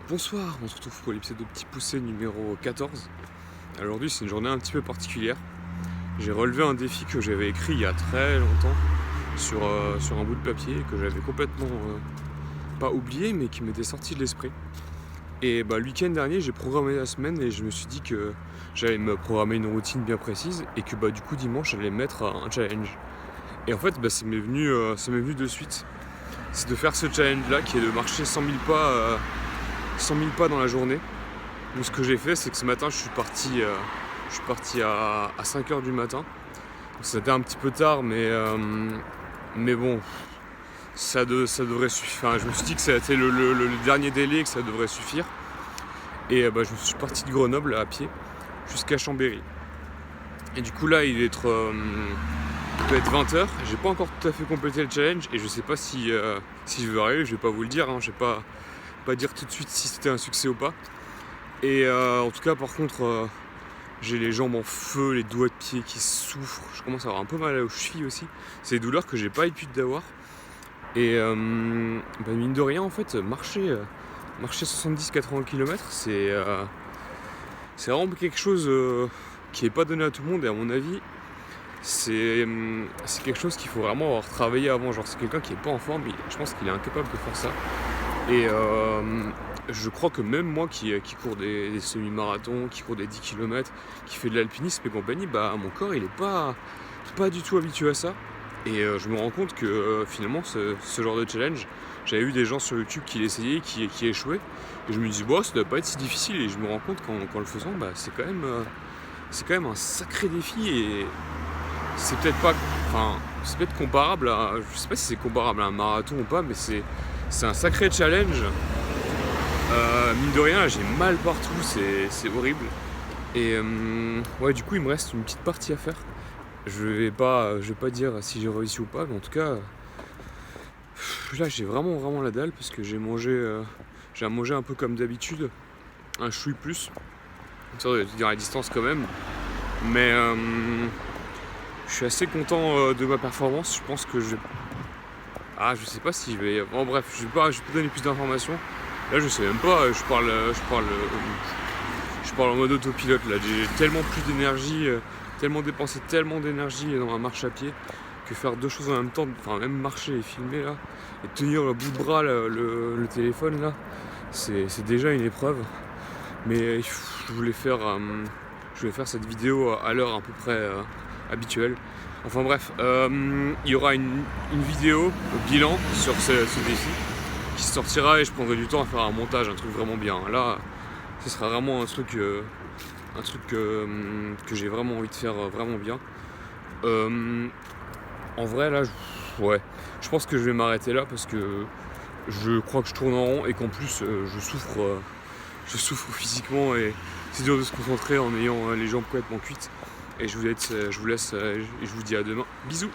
Bonsoir, on se retrouve pour l'épisode de Petit Poussé numéro 14. Aujourd'hui c'est une journée un petit peu particulière. J'ai relevé un défi que j'avais écrit il y a très longtemps sur un bout de papier que j'avais complètement pas oublié mais qui m'était sorti de l'esprit. Et le week-end dernier j'ai programmé la semaine et je me suis dit que j'allais me programmer une routine bien précise et que du coup dimanche j'allais mettre un challenge. Et en fait ça m'est venu de suite. C'est de faire ce challenge là qui est de marcher 100 000 pas dans la journée. Donc ce que j'ai fait, c'est que ce matin je suis parti à 5h du matin. Donc, c'était un petit peu tard mais bon ça devrait suffire. Enfin, je me suis dit que c'était le dernier délai, que ça devrait suffire. Et je me suis parti de Grenoble à pied jusqu'à Chambéry. Et du coup là il doit être 20h. J'ai pas encore tout à fait complété le challenge et je sais pas si je vais arriver, je vais pas vous le dire, je vais pas dire tout de suite si c'était un succès ou pas. Et en tout cas par contre j'ai les jambes en feu, les doigts de pied qui souffrent, je commence à avoir un peu mal aux chevilles aussi. C'est des douleurs que j'ai pas l'habitude d'avoir. Et mine de rien en fait marcher 70-80 km c'est vraiment quelque chose qui est pas donné à tout le monde et à mon avis c'est quelque chose qu'il faut vraiment avoir travaillé avant. Genre c'est quelqu'un qui est pas en forme, je pense qu'il est incapable de faire ça. Et je crois que même moi qui cours des semi-marathons, qui cours des 10 km, qui fait de l'alpinisme et compagnie, mon corps il est pas du tout habitué à ça. Et je me rends compte que finalement ce genre de challenge, j'avais vu des gens sur YouTube qui l'essayaient, qui échouaient. Et je me dis ça doit pas être si difficile. Et je me rends compte qu'en le faisant, c'est quand même un sacré défi. Et c'est peut-être pas, c'est peut-être comparable à, je sais pas si c'est comparable à un marathon ou pas, mais c'est un sacré challenge. Mine de rien, là, j'ai mal partout, c'est horrible. Et du coup, il me reste une petite partie à faire. Je vais pas dire si j'ai réussi ou pas, mais en tout cas, là, j'ai vraiment la dalle parce que j'ai mangé un peu comme d'habitude, un chouï plus. Ça doit dire à distance quand même, mais je suis assez content de ma performance. Je pense que je sais pas si je vais. Bon bref, je vais pas donner plus d'informations. Là je sais même pas, je parle en mode autopilote là. J'ai tellement plus d'énergie, tellement dépensé tellement d'énergie dans ma marche à pied que faire deux choses en même temps, même marcher et filmer là, et tenir le bout de bras le téléphone là, c'est déjà une épreuve. Mais je voulais faire cette vidéo à l'heure à peu près habituelle. Enfin bref, il y aura une vidéo bilan sur ce défi qui sortira et je prendrai du temps à faire un montage, un truc vraiment bien. Là, ce sera vraiment un truc que j'ai vraiment envie de faire vraiment bien. En vrai là, je pense que je vais m'arrêter là parce que je crois que je tourne en rond et qu'en plus je souffre physiquement et c'est dur de se concentrer en ayant les jambes complètement cuites. Et je vous laisse et je vous dis à demain. Bisous.